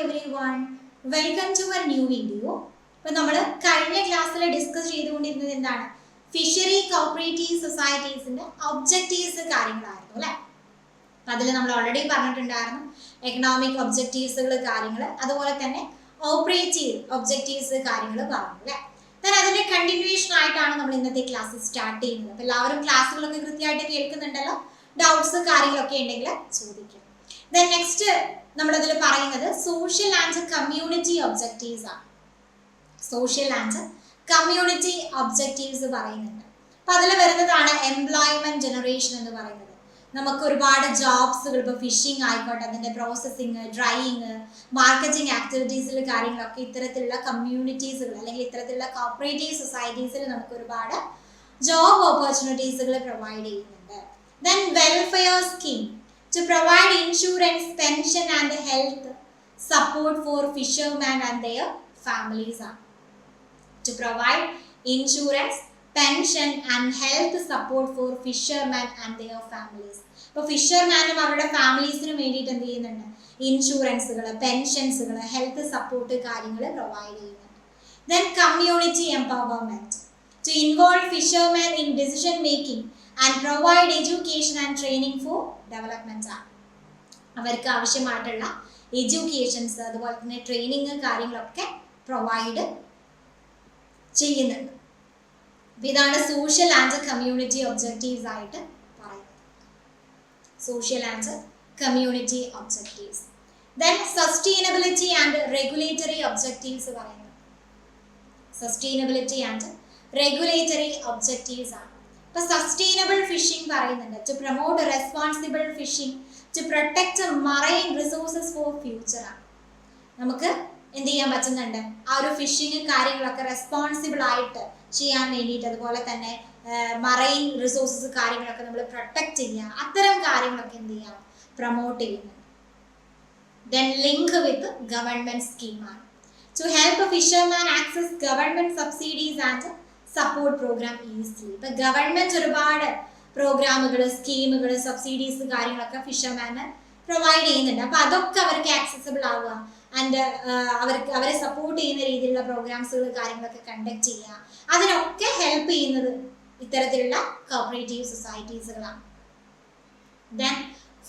everyone, welcome to a new video. ഇപ്പോൾ നമ്മൾ കഴിഞ്ഞ ക്ലാസ്സിൽ ഡിസ്കസ് ചെയ്തുകൊണ്ടിരുന്നത് എന്താണ്? ഫിഷറി കോപ്പറേറ്റീവ് സൊസൈറ്റീസിന്റെ ഒബ്ജക്റ്റീവ്സ് കാര്യങ്ങളായിരുന്നു അല്ലേ? അപ്പം അതിൽ നമ്മൾ ഓൾറെഡി പറഞ്ഞിട്ടുണ്ടായിരുന്നു എക്കണോമിക് ഒബ്ജക്റ്റീവ്സുകൾ കാര്യങ്ങൾ, അതുപോലെ തന്നെ ഓപ്പറേറ്റീവ് ഒബ്ജക്റ്റീവ്സ് കാര്യങ്ങൾ പറഞ്ഞു അല്ലേ? then അതിന്റെ കണ്ടിന്യൂവേഷൻ ആയിട്ടാണ് നമ്മൾ ഇന്നത്തെ ക്ലാസ് സ്റ്റാർട്ട് ചെയ്യുന്നത്. അപ്പോൾ എല്ലാവരും ക്ലാസ്സുകളൊക്കെ കൃത്യമായിട്ട് കേൾക്കുന്നുണ്ടല്ലോ? ഡൗട്ട്സ് കാര്യങ്ങളൊക്കെ ഉണ്ടെങ്കിൽ ചോദിക്കും. then next നമ്മൾ അതിൽ പറയുന്നത് സോഷ്യൽ ആൻഡ് കമ്മ്യൂണിറ്റി ഒബ്ജക്റ്റീവ്സ് ആണ്. സോഷ്യൽ ആൻഡ് കമ്മ്യൂണിറ്റി ഒബ്ജക്റ്റീവ്സ് പറയുന്നുണ്ട്. അപ്പൊ അതിൽ വരുന്നതാണ് എംപ്ലോയ്മെന്റ് ജനറേഷൻ എന്ന് പറയുന്നത്. നമുക്ക് ഒരുപാട് ജോബ്സുകൾ, ഇപ്പോൾ ഫിഷിംഗ് ആയിക്കോട്ടെ, അതിന്റെ പ്രോസസ്സിങ്, ഡ്രൈയിങ്, മാർക്കറ്റിംഗ് ആക്ടിവിറ്റീസിൽ കാര്യങ്ങളൊക്കെ ഇത്തരത്തിലുള്ള കമ്മ്യൂണിറ്റീസുകൾ അല്ലെങ്കിൽ ഇത്തരത്തിലുള്ള കോപ്പറേറ്റീവ് സൊസൈറ്റീസിൽ നമുക്ക് ഒരുപാട് ജോബ് ഓപ്പർച്യൂണിറ്റീസുകൾ പ്രൊവൈഡ് ചെയ്യുന്നുണ്ട്. then welfare scheme to provide insurance, pension and health support for fishermen and their families are. To provide insurance, pension and health support for fishermen and their families. അപ്പോൾ ഫിഷർമാനും അവരുടെ ഫാമിലീസിനും വേണ്ടിയിട്ട് എന്ത് ചെയ്യുന്നുണ്ട്? ഇൻഷുറൻസുകൾ, പെൻഷൻസുകൾ, health support കാര്യങ്ങൾ provide ചെയ്യുന്നുണ്ട്. then community empowerment to involve fishermen in decision making and provide education and training for development ആണ്. അവർക്ക് ആവശ്യമായിട്ടുള്ള എഡ്യൂക്കേഷൻസ്, അതുപോലെ തന്നെ ട്രെയിനിങ് കാര്യങ്ങളൊക്കെ പ്രൊവൈഡ് ചെയ്യുന്നുണ്ട്. ഇതാണ് സോഷ്യൽ ആൻഡ് കമ്മ്യൂണിറ്റി ഒബ്ജക്റ്റീവ്സ് ആയിട്ട് പറയുന്നത്. Social and community objectives. then sustainability and regulatory objectives പറയുന്നത്. സസ്റ്റൈനബിലിറ്റി ആൻഡ് റെഗുലേറ്ററി ഒബ്ജക്റ്റീവ്സ് ആണ്. ഇപ്പൊ സസ്റ്റൈനബിൾ ഫിഷിംഗ് പറയുന്നുണ്ട്. To promote responsible fishing, to protect marine resources for future ആണ്. നമുക്ക് എന്ത് ചെയ്യാൻ പറ്റുന്നുണ്ട്? ആ ഒരു ഫിഷിംഗ് കാര്യങ്ങളൊക്കെ റെസ്പോൺസിബിൾ ആയിട്ട് ചെയ്യാൻ വേണ്ടിയിട്ട്, അതുപോലെ തന്നെ മറൈൻ റിസോഴ്സസ് കാര്യങ്ങളൊക്കെ നമ്മൾ പ്രൊട്ടക്ട് ചെയ്യുക, അത്തരം കാര്യങ്ങളൊക്കെ എന്ത് ചെയ്യാം? പ്രൊമോട്ട് ചെയ്യുന്നുണ്ട്. then link with government scheme ആണ്. to help fishermen access government subsidies and support program easily. ഇപ്പൊ ഗവൺമെന്റ് ഒരുപാട് പ്രോഗ്രാമുകൾ, സ്കീമുകൾ, സബ്സിഡീസ് കാര്യങ്ങളൊക്കെ ഫിഷർമാന് പ്രൊവൈഡ് ചെയ്യുന്നുണ്ട്. അപ്പൊ അതൊക്കെ അവർക്ക് ആക്സസിബിൾ ആവുക, ആൻഡ് അവരെ സപ്പോർട്ട് ചെയ്യുന്ന രീതിയിലുള്ള പ്രോഗ്രാംസുകൾ കാര്യങ്ങളൊക്കെ കണ്ടക്ട് ചെയ്യുക, അതിനൊക്കെ ഹെൽപ്പ് ചെയ്യുന്നത് ഇത്തരത്തിലുള്ള cooperative സൊസൈറ്റീസുകളാണ്. then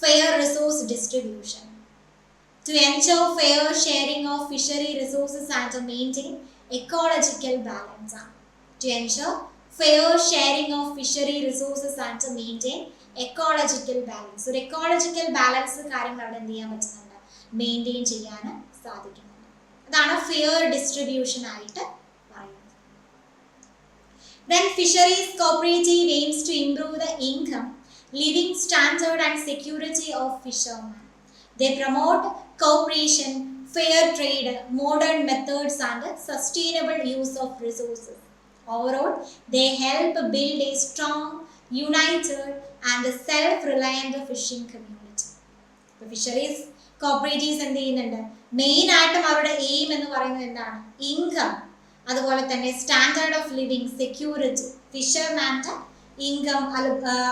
fair resource distribution to ensure fair sharing of fishery resources and to maintain ecological balance. To ensure fair sharing of fishery resources and to maintain ecological balance. ഒരു ecological balance കാര്യങ്ങൾ അവിടെ എന്ത് ചെയ്യാൻ പറ്റുന്നുണ്ട്? Maintain ചെയ്യാൻ സാധിക്കുന്നുണ്ട്. അതാണ് fair distribution ആയിട്ട് പറയുന്നത്. then fisheries cooperative aims to improve the income, living standard and security of fishermen. They promote cooperation, fair trade, modern methods and sustainable use of resources. Overall, they help build a strong, united and self-reliant fishing community. The fisheries cooperatives എന്ത് ചെയ്യുന്നുണ്ട്? Main ആയിട്ടും അവരുടെ aim എന്ന് പറയുന്നത് എന്താണ്? Income, അതുപോലെ തന്നെ standard of living, security, ഫിഷർമാൻ്റെ ഇൻകം,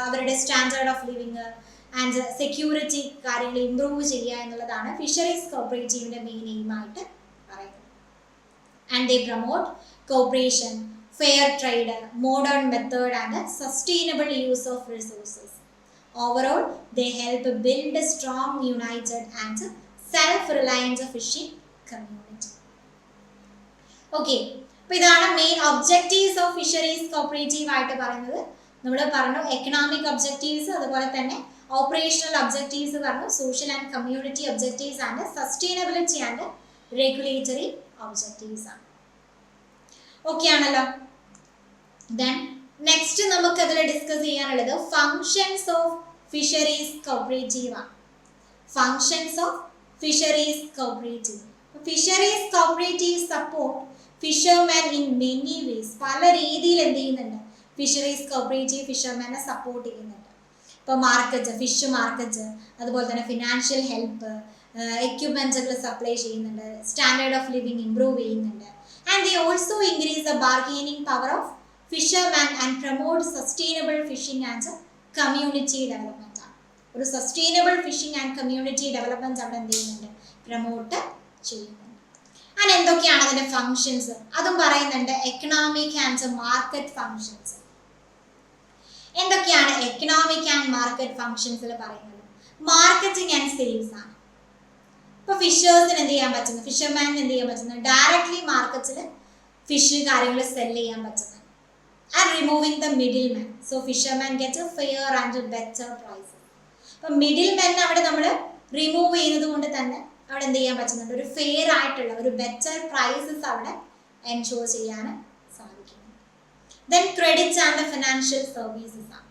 അവരുടെ standard of living and security കാര്യങ്ങൾ ഇംപ്രൂവ് ചെയ്യുക എന്നുള്ളതാണ് ഫിഷറീസ് കോപ്പറേറ്റീവിൻ്റെ മെയിൻ എയിമായിട്ട് പറയുന്നത്. And they promote cooperation, fair trade, modern method and sustainable use of resources. Overall, they help build a strong, united and self-reliant fishing community. Okay, അപ്പോൾ ഇതാണ് main objectives of fisheries cooperative ആയിട്ട് പറയുന്നത്. നമ്മൾ പറഞ്ഞു economic objectives, അതുപോലെ തന്നെ operational objectives പറഞ്ഞു, social and community objectives and sustainability and regulatory objectives ആണ്. ഓക്കെ ആണല്ലോ? then next നമുക്ക് അതിൽ ഡിസ്കസ് ചെയ്യാനുള്ളത് ഫങ്ഷൻസ് ഓഫ് ഫിഷറീസ് കോപ്പറേറ്റീവ് ആണ്. Functions of fisheries cooperative. Fisheries cooperative support fisherman in many vase. പല രീതിയിൽ എന്ത് ചെയ്യുന്നുണ്ട്? ഫിഷറീസ് കോപ്പറേറ്റീവ് ഫിഷർമാനെ സപ്പോർട്ട് ചെയ്യുന്നുണ്ട്. ഇപ്പോൾ മാർക്കറ്റ്, ഫിഷ് മാർക്കറ്റ്, അതുപോലെ തന്നെ ഫിനാൻഷ്യൽ ഹെൽപ്പ്, എക്യുപ്മെൻറ്റുകൾ സപ്ലൈ ചെയ്യുന്നുണ്ട്, സ്റ്റാൻഡേർഡ് ഓഫ് ലിവിങ് ഇംപ്രൂവ് ചെയ്യുന്നുണ്ട്. and they also increase the bargaining power of fishermen and promote sustainable fishing and community development. ഒരു sustainable phishing and community development അവിടെ എന്ത് ചെയ്യുന്നുണ്ട്? Promote ചെയ്യുന്നുണ്ട്. അങ്ങനെ എന്തൊക്കെയാണ് അതിന്റെ ഫങ്ഷൻസ് അതും പറയുന്നുണ്ട്. Economic and market functions. എന്തൊക്കെയാണ് എക്കണോമിക് ആൻഡ് മാർക്കറ്റ് ഫങ്ഷൻസിൽ പറയുന്നത്? മാർക്കറ്റിംഗ് ആൻഡ് സെയിൽസ് ആണ്. ഇപ്പൊ ഫിഷേഴ്സിന് എന്ത് ചെയ്യാൻ പറ്റുന്നു? ഫിഷർമാനിന് എന്ത് ചെയ്യാൻ പറ്റുന്നു? ഡയറക്ട്ലി മാർക്കറ്റിൽ ഫിഷ് കാര്യങ്ങൾ സെല് ചെയ്യാൻ പറ്റുന്നു. And removing the middle man. So fisherman get fair and better price. അപ്പൊ മിഡിൽ മാൻ അവിടെ നമ്മൾ റിമൂവ് ചെയ്യുന്നത് കൊണ്ട് തന്നെ അവിടെ എന്ത് ചെയ്യാൻ പറ്റുന്നുണ്ട്? ഒരു ഫെയർ ആയിട്ടുള്ള ഒരു ബെറ്റർ പ്രൈസസ് അവിടെ എൻഷുർ ചെയ്യാൻ സാധിക്കുന്നു. Then credit and financial services ആണ്.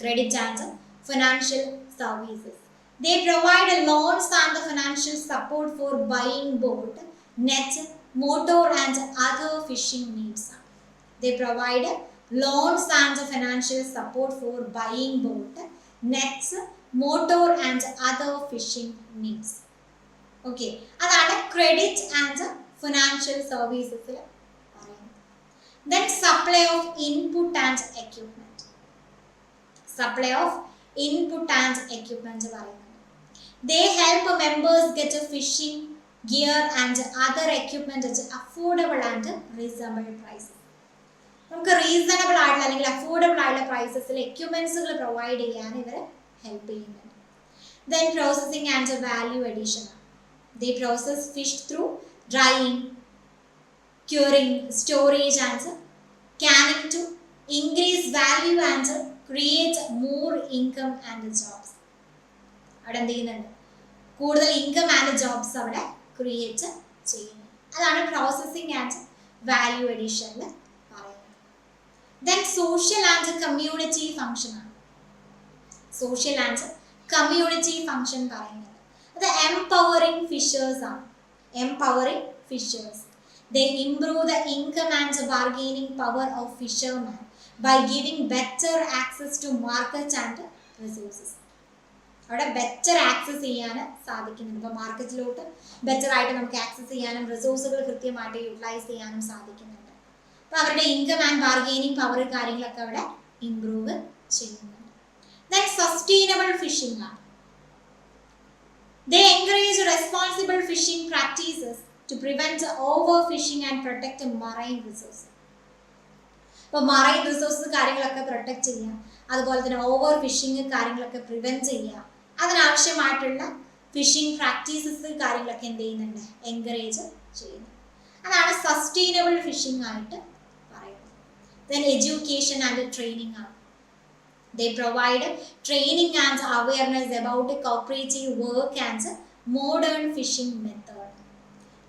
Credit and financial services. They provide loans and financial support for buying boat, net, motor and other fishing needs. They provide loans and financial support for buying boat, nets, motor and other fishing needs. Okay, അതാണ് credit and financial services. Then supply of input and equipment. Supply of input and equipment പറയുന്നത്. They help members get a fishing gear and other equipment at affordable and reasonable prices. നമുക്ക് reasonable ആയിട്ടുള്ള അല്ലെങ്കിൽ affordable ആയിട്ടുള്ള പ്രൈസസിൽ എക്യുപ്മെന്റ്സുകൾ provide ചെയ്യാൻ ഇവർ help ചെയ്യുന്നുണ്ട്. Then processing and value addition. They process fish through drying, curing, storage and canning to increase value and create more income and jobs. അവിടെ എന്ത് ചെയ്യുന്നുണ്ട്? കൂടുതൽ ഇൻകം ആൻഡ് ജോബ്സ് അവിടെ ക്രിയേറ്റ് ചെയ്യുന്നു. അതാണ് പ്രോസസ്സിംഗ് ആൻഡ് വാല്യൂ അഡീഷനിൽ പറയുന്നത്. Then social and community function ആണ്. Social and community function പറയുന്നത് അത് എംപവറിംഗ് ഫിഷേഴ്സ് ആണ്. Empowering fishers. They improve the income and bargaining power of fishermen by giving better access to market and resources. അവിടെ better access ചെയ്യാൻ സാധിക്കുന്നുണ്ട്. ഇപ്പോൾ മാർക്കറ്റിലോട്ട് better ആയിട്ട് നമുക്ക് ആക്സസ് ചെയ്യാനും റിസോഴ്സുകൾ കൃത്യമായിട്ട് യൂട്ടിലൈസ് ചെയ്യാനും സാധിക്കുന്നുണ്ട്. അപ്പോൾ അവരുടെ ഇൻകം ആൻഡ് ബാർഗെയിനിങ് പവർ കാര്യങ്ങളൊക്കെ അവിടെ ഇംപ്രൂവ് ചെയ്യുന്നുണ്ട്. ദെൻ സസ്റ്റൈനബിൾ ഫിഷിംഗ് ആണ്. They encourage responsible fishing practices to prevent overfishing and protect marine resources. അപ്പോൾ മറൈൻ റിസോഴ്സസ് കാര്യങ്ങളൊക്കെ പ്രൊട്ടക്റ്റ് ചെയ്യുക, അതുപോലെ തന്നെ ഓവർ ഫിഷിങ് കാര്യങ്ങളൊക്കെ പ്രിവെൻറ്റ് ചെയ്യുക, അതിനാവശ്യമായിട്ടുള്ള ഫിഷിംഗ് പ്രാക്ടീസസ് കാര്യങ്ങളൊക്കെ എന്ത് ചെയ്യുന്നുണ്ട്? എൻകറേജ് ചെയ്യുന്നു. അതാണ് സസ്റ്റൈനബിൾ ഫിഷിംഗ് ആയിട്ട് പറയുന്നത്. ദെൻ എഡ്യൂക്കേഷൻ ആൻഡ് ട്രെയിനിങ് ആണ്. They provide training and awareness about cooperative work and modern fishing method.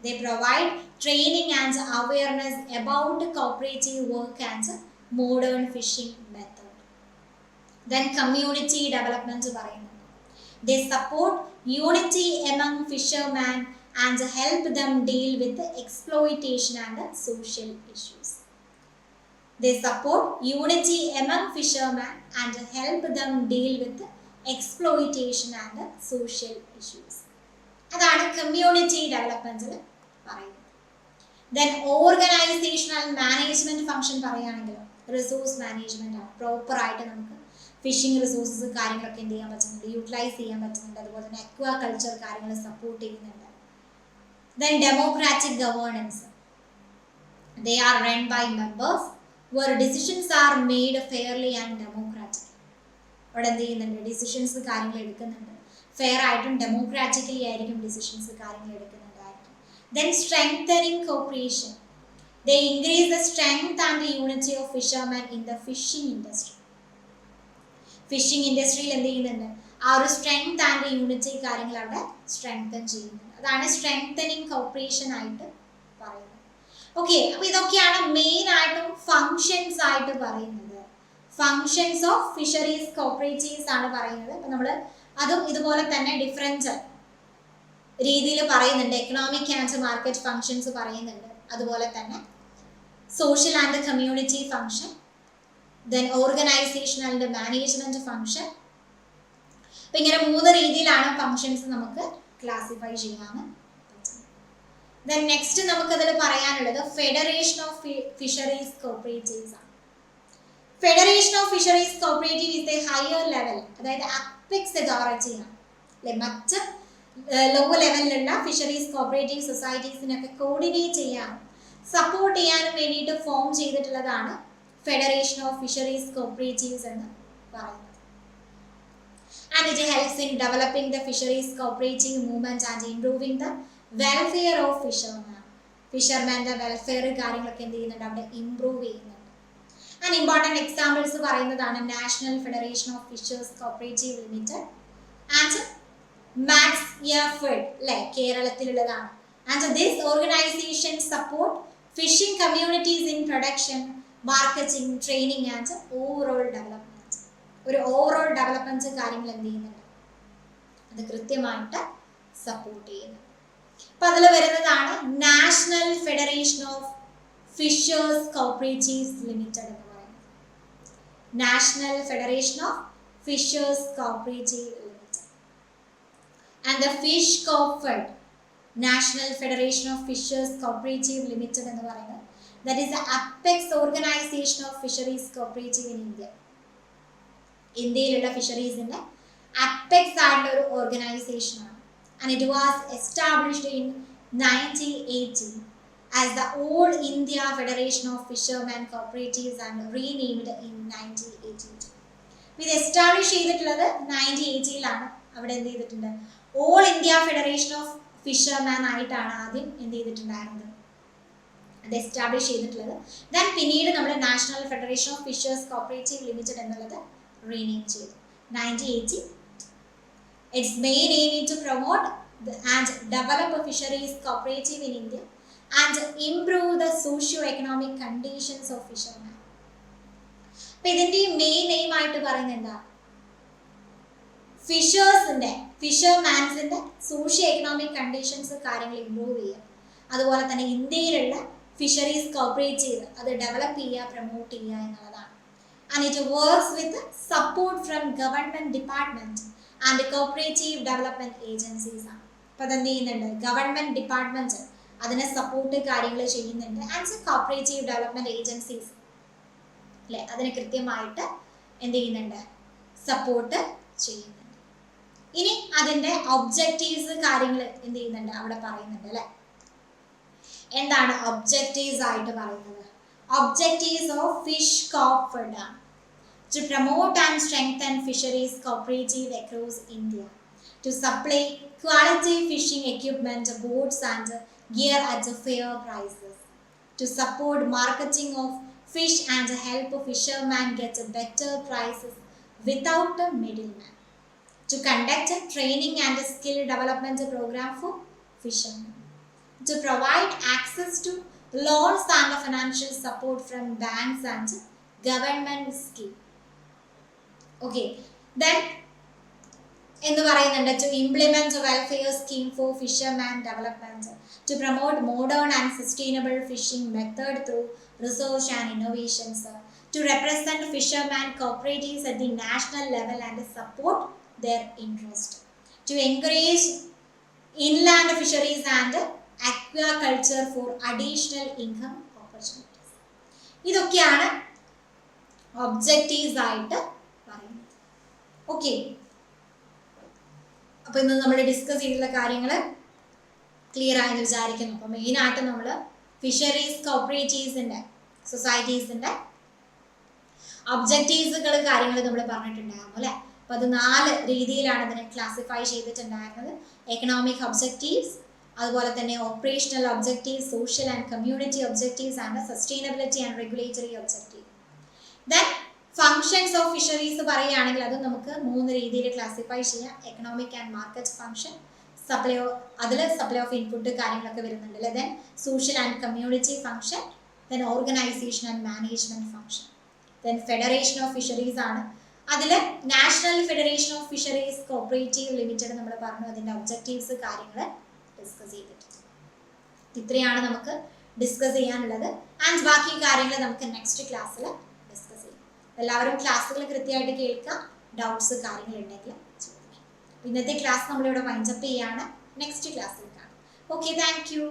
They provide training and awareness about cooperative work and modern fishing method. Then community development പറയുന്നുണ്ട്. They support unity among fishermen and help them deal with exploitation and social issues. They support unity among fishermen and help them deal with exploitation and social issues. അതാണ് community ഡെവലപ്മെന്റിൽ പറയുന്നത്. Then organisational management function പറയുകയാണെങ്കിൽ resource management ആണ്. Proper ആയിട്ട് നമുക്ക് phishing resources കാര്യങ്ങളൊക്കെ എന്ത് ചെയ്യാൻ പറ്റുന്നുണ്ട്? യൂട്ടിലൈസ് ചെയ്യാൻ പറ്റുന്നുണ്ട്. അതുപോലെ തന്നെ അക്വാ കൾച്ചർ കാര്യങ്ങൾ സപ്പോർട്ട് ചെയ്യുന്നുണ്ട്. Then democratic governance. They are run by members where decisions are made fairly and democratically. അവിടെ എന്ത് ചെയ്യുന്നുണ്ട്? ഡിസിഷൻസ് കാര്യങ്ങൾ എടുക്കുന്നുണ്ട്. ഫെയർ ആയിട്ടും ഡെമോക്രാറ്റിക്കലി ആയിരിക്കും ഡിസിഷൻസ് കാര്യങ്ങൾ എടുക്കുന്നുണ്ടായിരിക്കും. Then strengthening cooperation. They increase the strength and the unity of fishermen in the fishing industry. Fishing ഇൻഡസ്ട്രിയിൽ എന്ത് ചെയ്യുന്നുണ്ട്? ആ ഒരു സ്ട്രെങ്ത് ആൻഡ് യൂണിറ്റി കാര്യങ്ങൾ അവിടെ സ്ട്രെങ്തൻ ചെയ്യുന്നുണ്ട്. അതാണ് സ്ട്രെങ്തനിങ് കോപ്പറേഷൻ ആയിട്ട് പറയുന്നത്. ഓക്കെ, അപ്പൊ ഇതൊക്കെയാണ് മെയിൻ ആയിട്ടും ഫങ്ഷൻസ് ആയിട്ട് പറയുന്നത്. ഫങ്ഷൻസ് ഓഫ് ഫിഷറീസ് കോപ്പറേറ്റീവ്സ് ആണ് പറയുന്നത്. അപ്പൊ നമ്മൾ അതും ഇതുപോലെ തന്നെ ഡിഫറെന്റ് രീതിയിൽ പറയുന്നുണ്ട്. എക്കണോമിക് ആൻഡ് മാർക്കറ്റ് ഫങ്ഷൻസ് പറയുന്നുണ്ട്. അതുപോലെ തന്നെ social and community function, then organisation and management function. അപ്പൊ ഇങ്ങനെ 3 രീതിയിലാണ് ഫങ്ഷൻസ് നമുക്ക് ക്ലാസിഫൈ ചെയ്യാൻ. ദെൻ നെക്സ്റ്റ് നമുക്കതിൽ പറയാനുള്ളത് ഫെഡറേഷൻ ഓഫ് ഫിഷറീസ് കോപ്പറേറ്റീവ്സ് ആണ്. Federation of fisheries cooperative is A higher level, അതായത് അപ്പെക്സ് അതോറിറ്റി ആണ് അല്ലെ. മറ്റ് ലോ ലെവലിലുള്ള ഫിഷറീസ് കോപ്പറേറ്റീവ് സൊസൈറ്റീസിനൊക്കെ കോർഡിനേറ്റ് ചെയ്യാനും സപ്പോർട്ട് ചെയ്യാനും വേണ്ടിയിട്ട് ഫോം ചെയ്തിട്ടുള്ളതാണ് ഫെഡറേഷൻ ഓഫ് ഫിഷറീസ് കോപ്പറേറ്റീവ്സ് എന്ന് പറയുന്നത്. And it helps in developing the fisheries cooperative movement and improving the welfare of fishermen. ഫിഷർമാൻ്റെ വെൽഫെയർ കാര്യങ്ങളൊക്കെ എന്ത് ചെയ്യുന്നുണ്ട്, അവിടെ ഇംപ്രൂവ് ചെയ്യുന്നുണ്ട്. ആൻഡ് ഇമ്പോർട്ടൻറ്റ് എക്സാമ്പിൾസ് പറയുന്നതാണ് national federation of fishers cooperative limited and Matsyafed, അല്ലേ, കേരളത്തിലുള്ളതാണ്. And this organization support fishing communities in production, marketing, training and overall development. ഒരു ഓവറോൾ ഡെവലപ്മെന്റ് കാര്യങ്ങൾ എന്ത് ചെയ്യുന്നുണ്ട്, അത് കൃത്യമായിട്ട് സപ്പോർട്ട് ചെയ്യുന്നു. അപ്പൊ അതിൽ വരുന്നതാണ് national federation of fishers cooperatives limited എന്ന് പറയുന്നത്. National federation of fishers cooperative limited and the fish cooperate national federation of fishers cooperative limited എന്ന് പറയുന്നത് that is the apex organisation of fisheries cooperative in India. ഇന്ത്യയിലുള്ള ഫിഷറീസിന്റെ apex ആയിട്ടുള്ള ഒരു ഓർഗനൈസേഷനാണ്. And it was established in 1980 as the All India Federation of Fishermen Cooperatives and renamed in 1982. ഇത് establish ചെയ്തിട്ടുള്ളത് 1980-ലാണ്. അവിടെ എന്ത് ചെയ്തിട്ടുണ്ട്, all India federation of fisherman ആയിട്ടാണ് ആദ്യം എന്ത് ചെയ്തിട്ടുണ്ടായിരുന്നത്, അത് എസ്റ്റാബ്ലിഷ് ചെയ്തിട്ടുള്ളത്. ദെൻ പിന്നീട് നമ്മുടെ national federation of fishers cooperative limited എന്നുള്ളത് റീനെയിം ചെയ്തു 1980. Its main aim is to promote and develop a fisheries cooperative in India and improve the socio-economic conditions of fishermen. അപ്പോൾ ഇതിൻ്റെ മെയിൻ എയിം ആയിട്ട് പറയുന്നത് എന്താ, ഫിഷർമാൻസിൻ്റെ സോഷ്യോ എക്കണോമിക് കണ്ടീഷൻസ് കാര്യങ്ങൾ improve ചെയ്യുക, അതുപോലെ തന്നെ ഇന്ത്യയിലുള്ള ഫിഷറീസ് കോപ്പറേറ്റീവ് അത് ഡെവലപ്പ് ചെയ്യുക, പ്രൊമോട്ട് ചെയ്യുക എന്നുള്ളതാണ്. And it works with support from government department and cooperative development agencies ആണ്. അപ്പോൾ അതെന്ത് ചെയ്യുന്നുണ്ട്, ഗവൺമെന്റ് ഡിപ്പാർട്ട്മെന്റ് അതിനെ സപ്പോർട്ട് കാര്യങ്ങൾ ചെയ്യുന്നുണ്ട്. ആൻഡ് കോപ്പറേറ്റീവ് ഡെവലപ്മെന്റ് ഏജൻസീസ്, അല്ലെ, അതിനെ കൃത്യമായിട്ട് എന്ത് ചെയ്യുന്നുണ്ട്, സപ്പോർട്ട് ചെയ്യുന്നുണ്ട്. ഇനി അതിൻ്റെ ഒബ്ജക്റ്റീവ്സ് കാര്യങ്ങൾ എന്ത് ചെയ്യുന്നുണ്ട്, അവിടെ പറയുന്നുണ്ട്, അല്ലെ. എന്താണ് ഒബ്ജക്റ്റീവ്സ് ആയിട്ട് പറയുന്നത്? ഒബ്ജക്റ്റീവ്സ് ഓഫ് ഫിഷ് കോപ്പറേറ്റ് ആണ്. To promote and strengthen fisheries cooperative across India, to supply quality fishing equipment, boats and gear at fair prices, to support marketing of fish and help fishermen get better prices without a middleman, to conduct a training and skill development program for fishermen, to provide access to loans and financial support from banks and government schemes. Okay, then എന്ന് പറയുന്നുണ്ട് to implement a welfare scheme for fishermen development, to promote modern and sustainable fishing method through research and innovations, to represent fishermen cooperatives at the national level and support their interest, to encourage inland fisheries and aquaculture for additional income opportunities. ഇതൊക്കെയാണ് objectives ആയിട്ട് പറയുന്നത്. Okay, അപ്പോൾ ഇന്ന് നമ്മൾ discuss ചെയ്തിട്ടുള്ള കാര്യങ്ങൾ clear ആയെന്ന് വിചാരിക്കുന്നു. അപ്പോൾ മെയിനായിട്ട് നമ്മൾ ഫിഷറീസ് കോപ്പറേറ്റീവ്സിൻ്റെ സൊസൈറ്റീസിൻ്റെ ഒബ്ജക്റ്റീവ്സുകൾ കാര്യങ്ങൾ നമ്മൾ പറഞ്ഞിട്ടുണ്ടായിരുന്നു, അല്ലേ. അപ്പോൾ അത് 4 രീതിയിലാണ് അതിനെ ക്ലാസിഫൈ ചെയ്തിട്ടുണ്ടായിരുന്നത്. എക്കണോമിക് ഒബ്ജക്റ്റീവ്സ്, അതുപോലെ തന്നെ operational objectives, social and community objectives and sustainability and regulatory objective. Then functions of fisheries പറയുകയാണെങ്കിൽ അത് നമുക്ക് 3 രീതിയിൽ ക്ലാസിഫൈ ചെയ്യാം. Economic and market function, supply, അതിൽ സപ്ലൈ ഓഫ് ഇൻപുട്ട് കാര്യങ്ങളൊക്കെ വരുന്നുണ്ട്, അല്ലേ. Then social and community function, then organisation and management function, then federation of fisheries ആണ്. അതിൽ national federation of fisheries cooperative limited നമ്മൾ പറഞ്ഞു, അതിൻ്റെ ഒബ്ജക്റ്റീവ്സ് കാര്യങ്ങൾ ഡിസ്കസ് ചെയ്തിട്ടുണ്ട്. ഇത്രയാണ് നമുക്ക് ഡിസ്കസ് ചെയ്യാനുള്ളത്. ആൻഡ് ബാക്കി കാര്യങ്ങൾ നമുക്ക് നെക്സ്റ്റ് ക്ലാസ്സിൽ ഡിസ്കസ് ചെയ്യാം. എല്ലാവരും ക്ലാസ്സുകൾ കൃത്യമായിട്ട് കേൾക്കുക, ഡൗട്ട്സ് കാര്യങ്ങളുണ്ടെങ്കിൽ ചോദിക്കാം. ഇന്നത്തെ ക്ലാസ് നമ്മളിവിടെ വൈൻഡപ്പ് ചെയ്യാണ്. നെക്സ്റ്റ് ക്ലാസ്സിൽ കാണാം. Okay, thank you.